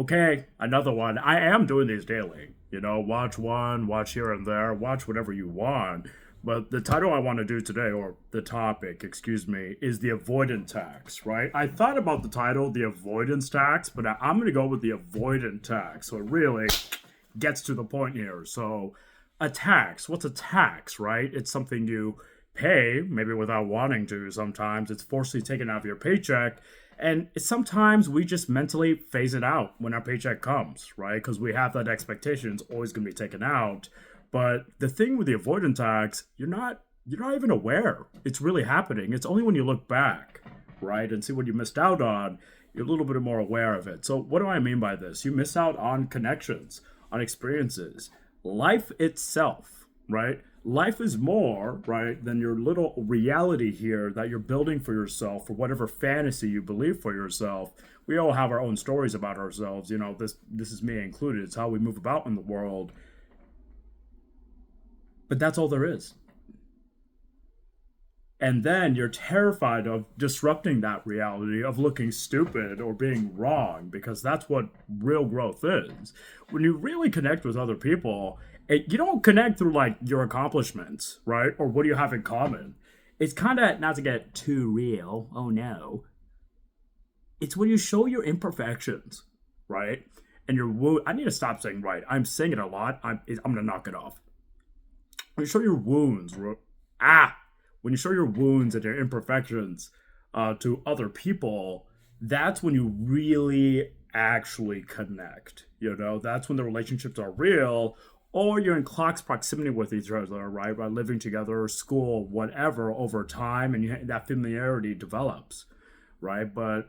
Okay, another one. I am doing these daily. Watch one, watch here and there, watch whatever you want. But the title I want to do today, or the topic, excuse me, is the avoidant tax, right? I thought about the title, the avoidance tax, but I'm going to go with the avoidant tax. So it really gets to the point here. So, a tax, what's a tax, right? It's something you pay, maybe without wanting to sometimes. It's forcibly taken out of your paycheck. And sometimes we just mentally phase it out when our paycheck comes, right? Because we have that expectation it's always going to be taken out. But the thing with the avoidant tax, you're not even aware it's really happening. It's only when you look back, right, and see what you missed out on, you're a little bit more aware of it. So what do I mean by this? You miss out on connections, on experiences, life itself, right? Life is more, right, than your little reality here that you're building for yourself, for whatever fantasy you believe for yourself. We all have our own stories about ourselves. This is me included. It's how we move about in the world. But that's all there is. And then you're terrified of disrupting that reality, of looking stupid or being wrong, because that's what real growth is. When you really connect with other people, you don't connect through like your accomplishments, right? Or what do you have in common? It's kind of, not to get too real, oh no, it's when you show your imperfections, right? And I need to stop saying right. I'm saying it a lot. I'm going to knock it off. When you show your wounds, when you show your wounds and your imperfections to other people, that's when you really actually connect. That's when the relationships are real, or you're in close proximity with each other, right? By living together, school, whatever, over time, and that familiarity develops, right? But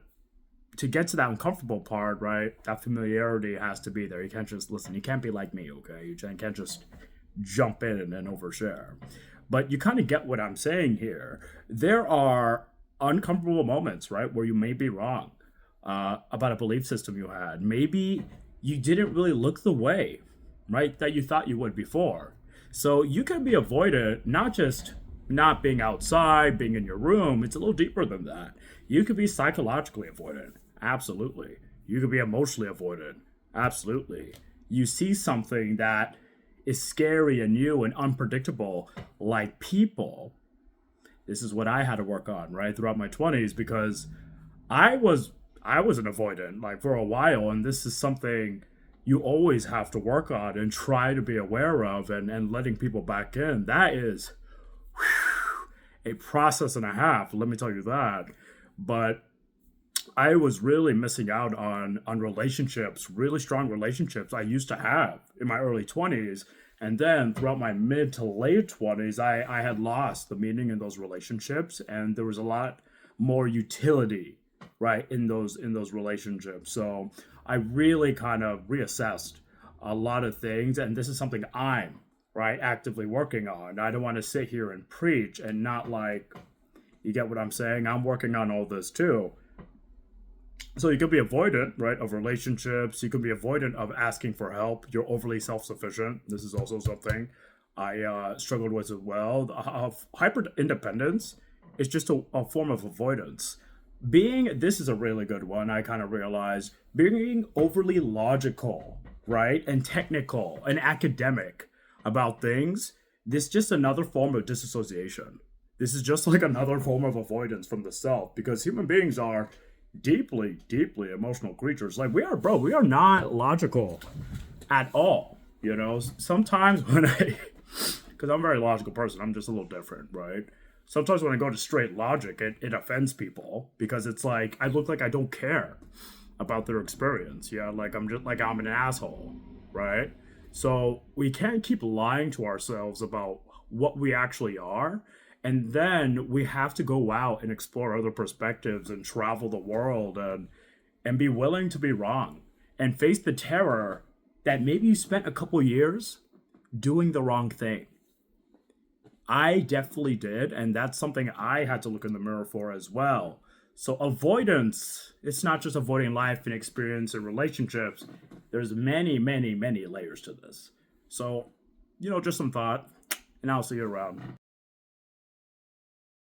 to get to that uncomfortable part, right, that familiarity has to be there. You can't just listen. You can't be like me, okay? You can't just jump in and overshare. But you kind of get what I'm saying here. There are uncomfortable moments, right, where you may be wrong about a belief system you had. Maybe you didn't really look the way, right, that you thought you would before. So you can be avoided, not just not being outside, being in your room. It's a little deeper than that. You could be psychologically avoided. Absolutely. You could be emotionally avoided. Absolutely. You see something that is scary and new and unpredictable, like people. This is what I had to work on, right, throughout my 20s, because I was an avoidant like for a while, and this is something you always have to work on and try to be aware of, and letting people back in. That is a process and a half, let me tell you that. But I was really missing out on relationships, really strong relationships I used to have in my early 20s. And then throughout my mid to late 20s, I had lost the meaning in those relationships, and there was a lot more utility, right, in those relationships. So I really kind of reassessed a lot of things, and this is something I'm, right, actively working on. I don't want to sit here and preach and not like, you get what I'm saying? I'm working on all this too. So you could be avoidant, right, of relationships. You can be avoidant of asking for help. You're overly self-sufficient. This is also something I struggled with as well. Hyper independence is just a form of avoidance. This is a really good one, I kind of realized, being overly logical, right, and technical and academic about things, this is just another form of disassociation. This is just like another form of avoidance from the self, because human beings are deeply, deeply emotional creatures. Like we are not logical at all. Sometimes when because I'm a very logical person, I'm just a little different, right? Sometimes when I go to straight logic, it offends people, because it's like I look like I don't care about their experience. Yeah, like I'm an asshole, right? So we can't keep lying to ourselves about what we actually are. And then we have to go out and explore other perspectives and travel the world, and be willing to be wrong and face the terror that maybe you spent a couple years doing the wrong thing. I definitely did, and that's something I had to look in the mirror for as well. So avoidance, it's not just avoiding life and experience and relationships. There's many, many, many layers to this. So, just some thought, and I'll see you around.